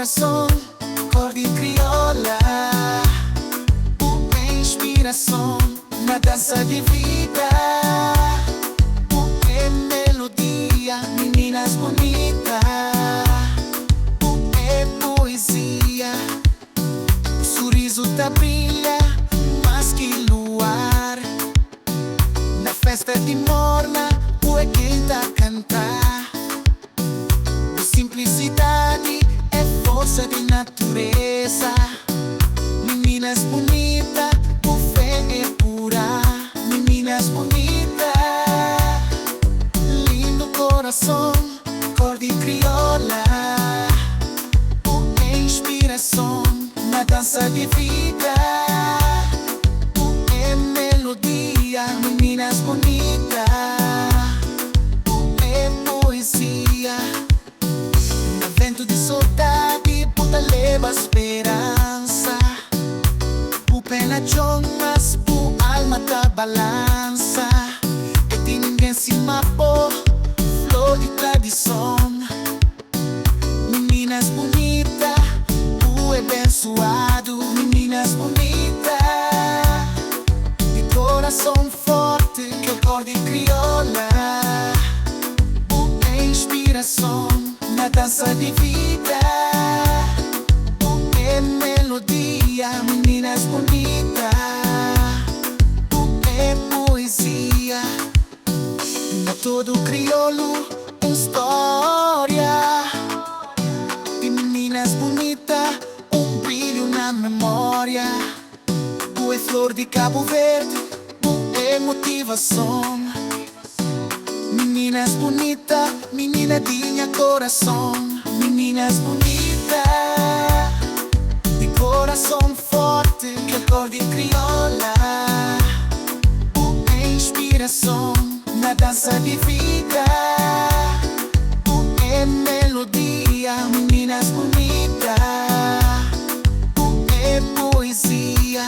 coração, cor de crioula. Uma inspiração na dança de vida. Uma melodia, meninas bonitas. Uma poesia, o sorriso tá brilha mais que luar. Na festa de morna, o quem tá cantar. Simplicidade é força de natureza. Meninas bonitas, o fé é pura. Meninas bonitas, lindo coração, cor de crioula. Uma inspiração na dança de vida. Uma melodia, meninas bonitas. Uma poesia, vento de saudade, puta leva esperança. O pé na chão, mas o alma tá balança. E tem ninguém se mapou, flor de tradição. Meninas bonitas, o abençoado. Meninas bonitas, de coração forte, que é cor de crioula. Uma inspiração na dança de vida. Uma melodia, meninas bonitas. Uma poesia, na todo crioulo, uma história de meninas bonitas, brilho na memória. Tu é flor de Cabo Verde, tu é motivação. Meninas bonitas, menina tinha coração. Meninas bonitas, de coração forte, que é cor de crioula. Uma inspiração na dança de vida. Uma melodia, meninas bonitas. Uma poesia,